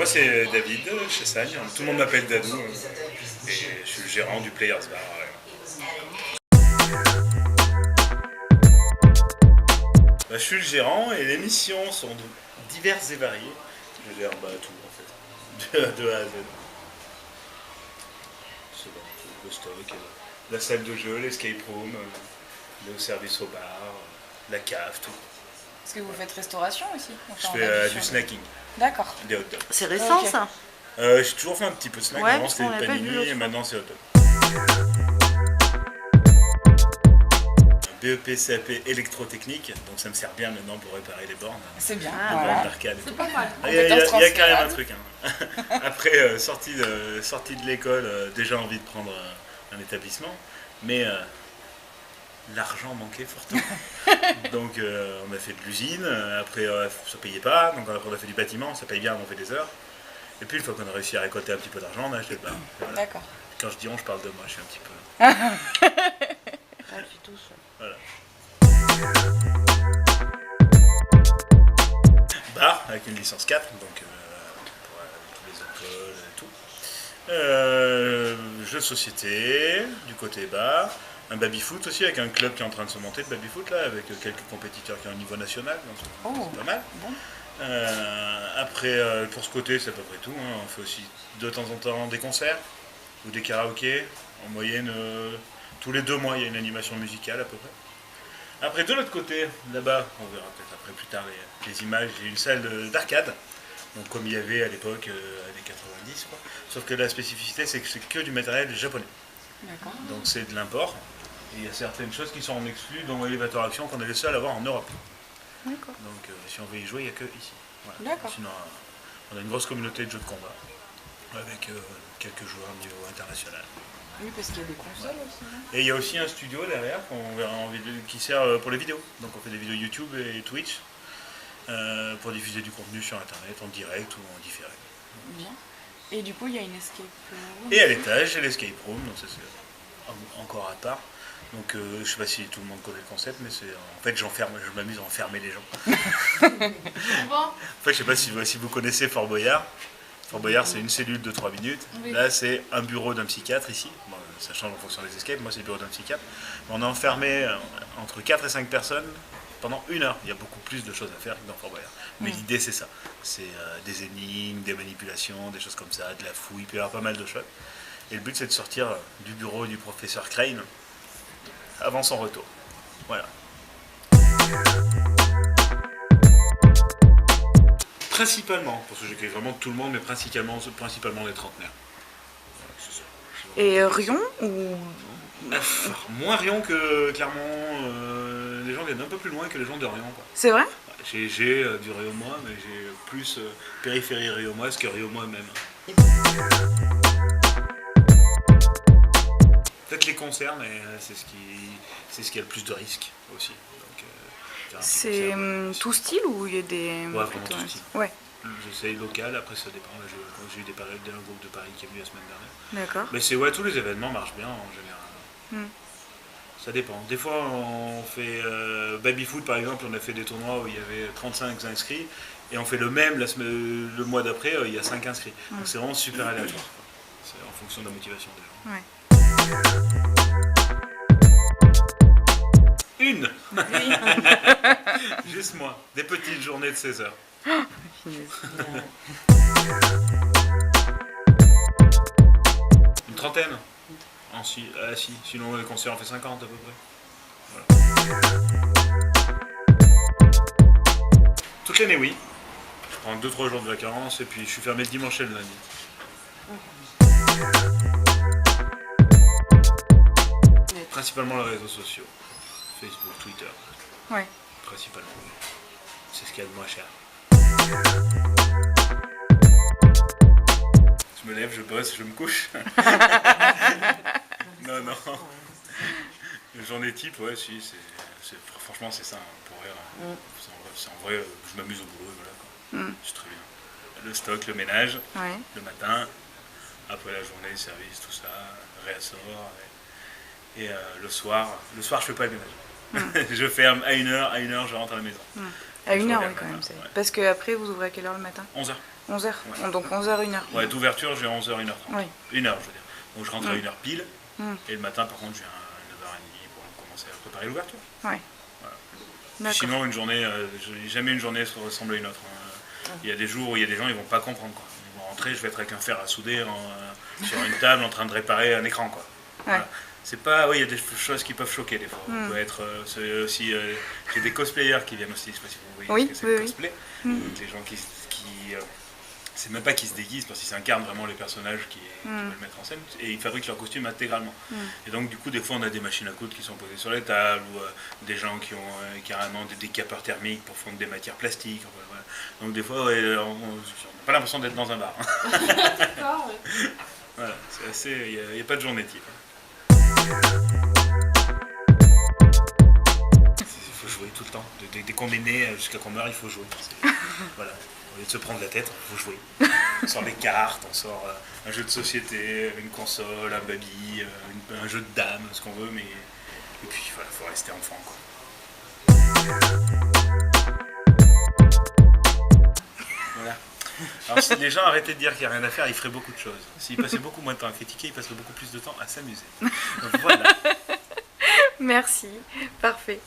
c'est David, chez Sagne. Tout le monde m'appelle Dadou. Et je suis le gérant du Players Bar. Je suis le gérant et les missions sont diverses et variées. Je gère tout en fait, de A à Z. C'est bon, le stock, la salle de jeu, l'escape room, le service au bar, la cave, tout. Est-ce que vous faites restauration aussi? Je fais du snacking. D'accord. Des hot dogs. C'est récent ça? J'ai toujours fait un petit peu de snack. Ouais, Avant c'était des panini et maintenant c'est hot dog. BEP, CAP électrotechnique, donc ça me sert bien maintenant pour réparer les bornes. C'est bien. Les bornes d'arcade. C'est pas mal. Il y a quand même un truc. Hein. Après, sortie de l'école, déjà envie de prendre un établissement, mais l'argent manquait fortement. Donc on a fait de l'usine, après ça payait pas, donc après on a fait du bâtiment, ça paye bien, on fait des heures. Et puis une fois qu'on a réussi à récolter un petit peu d'argent, on a acheté le bar. Voilà. D'accord. Quand je dis on, je parle de moi, je suis un petit peu... Je suis tout seul. Voilà. Bar avec une licence 4, donc pour tous les alcools et tout. Jeux de société, du côté bar. Un baby-foot aussi, avec un club qui est en train de se monter, de baby-foot là, avec quelques compétiteurs qui sont au niveau national, donc c'est pas mal. Bon. Après, pour ce côté, c'est à peu près tout. Hein. On fait aussi de temps en temps des concerts ou des karaokés. En moyenne, tous les 2 mois, il y a une animation musicale à peu près. Après, de l'autre côté, là-bas, on verra peut-être après plus tard les images, il y a une salle d'arcade. Donc comme il y avait à l'époque, années 90, quoi. Sauf que la spécificité, c'est que c'est que du matériel japonais. D'accord. Donc c'est de l'import. Et il y a certaines choses qui sont en exclus dans Elevator Action qu'on est les seuls à avoir en Europe. D'accord. Donc si on veut y jouer, il n'y a que ici. Voilà. D'accord. Sinon, on a une grosse communauté de jeux de combat avec quelques joueurs au niveau international. Oui, parce qu'il y a des consoles aussi. Non? Et il y a aussi un studio derrière qu'on verra en vidéo, qui sert pour les vidéos. Donc on fait des vidéos YouTube et Twitch pour diffuser du contenu sur Internet en direct ou en différé. Bien. Et du coup, il y a une escape room. Et à l'étage, j'ai l'escape room, donc ça c'est encore à part. Donc je sais pas si tout le monde connaît le concept, mais c'est en fait je m'amuse à enfermer les gens. En fait, je sais pas si vous connaissez Fort Boyard. Fort Boyard, c'est une cellule de 3 minutes. Oui. Là, c'est un bureau d'un psychiatre ici. Bon, ça change en fonction des escapes. Moi, c'est le bureau d'un psychiatre. On a enfermé entre 4 et 5 personnes pendant 1 heure. Il y a beaucoup plus de choses à faire que dans Fort Boyard. Mais l'idée, c'est ça. C'est des énigmes, des manipulations, des choses comme ça, de la fouille. Il peut y avoir pas mal de choses. Et le but, c'est de sortir du bureau du professeur Crane avant son retour. Voilà. Principalement, parce que j'accueille vraiment tout le monde, mais principalement les trentenaires. Voilà, c'est ça. Et Rion ou... Moins Rion que Clermont. Les gens viennent un peu plus loin que les gens de Rion. C'est vrai? J'ai du Réaumois, mais j'ai plus périphérie réaumoise que Réaumois même. Peut-être les concerts, mais c'est ce qui a le plus de risques aussi. C'est tout style ou il y a des... Ouais, vraiment tout style. Ouais. J'essaye local, après ça dépend. Là, j'ai eu des périodes d'un groupe de Paris qui est venu la semaine dernière. D'accord. Mais tous les événements marchent bien en général. Ça dépend. Des fois, on fait baby-foot par exemple, on a fait des tournois où il y avait 35 inscrits, et on fait le même le mois d'après, il y a 5 inscrits. Donc c'est vraiment super aléatoire. C'est en fonction de la motivation des gens. Ouais. Une Juste moi. Des petites journées de 16 heures. Une trentaine. Sinon les concerts on fait 50 à peu près. Voilà. Toute l'année oui. Je prends 2-3 jours de vacances et puis je suis fermé le dimanche et le lundi. Principalement les réseaux sociaux. Facebook, Twitter. Ouais. Principalement. C'est ce qu'il y a de moins cher. Je me lève, je bosse, je me couche. Non. Journée type, ouais, si, franchement c'est ça, hein, pour rire. C'est en vrai, je m'amuse au boulot, voilà. Quoi. C'est très bien. Le stock, le ménage, le matin, après la journée, le service, tout ça, réassort. Et le soir, je fais pas le ménage. Je ferme à 1h, je rentre à la maison. À 1h, oui, quand même. Ouais. Parce qu'après, vous ouvrez à quelle heure le matin? 11h. 11h. Ouais. Donc 11h, 1h. Ouais, d'ouverture, j'ai 11h, 1h30. Oui. 1h, je veux dire. Donc je rentre à 1h pile. Mm. Et le matin, par contre, j'ai un 9h30 pour commencer à préparer l'ouverture. Ouais. Voilà. D'accord. Sinon, une journée, jamais une journée ressemble à une autre. Il y a des jours où il y a des gens, ils vont pas comprendre, quoi. Ils vont rentrer, je vais être avec un fer à souder sur une table en train de réparer un écran, quoi. Voilà. C'est pas, oui, il y a des choses qui peuvent choquer des fois. On peut être, c'est aussi, j'ai des cosplayers qui viennent aussi, je sais pas si vous voyez Oui, ce que c'est oui, le oui. cosplay. Des gens qui c'est même pas qu'ils se déguisent parce qu'ils incarnent vraiment les personnages qui veulent mettre en scène et ils fabriquent leurs costumes intégralement. Et donc du coup des fois on a des machines à coudre qui sont posées sur les tables ou des gens qui ont carrément des décapeurs thermiques pour fondre des matières plastiques. Enfin, voilà. Donc des fois ouais, on n'a pas l'impression d'être dans un bar. D'accord, ouais. Voilà, c'est assez, il n'y a pas de journée type. Il faut jouer tout le temps. Dès qu'on est né jusqu'à qu'on meurt, il faut jouer. Voilà. Au lieu de se prendre la tête, il faut jouer. On sort les cartes, on sort un jeu de société, une console, un baby, un jeu de dames, ce qu'on veut, mais. Et puis voilà, il faut rester enfant, quoi. Voilà. Alors si les gens arrêtaient de dire qu'il n'y a rien à faire, ils feraient beaucoup de choses. S'ils passaient beaucoup moins de temps à critiquer, ils passeraient beaucoup plus de temps à s'amuser. Voilà. Merci. Parfait.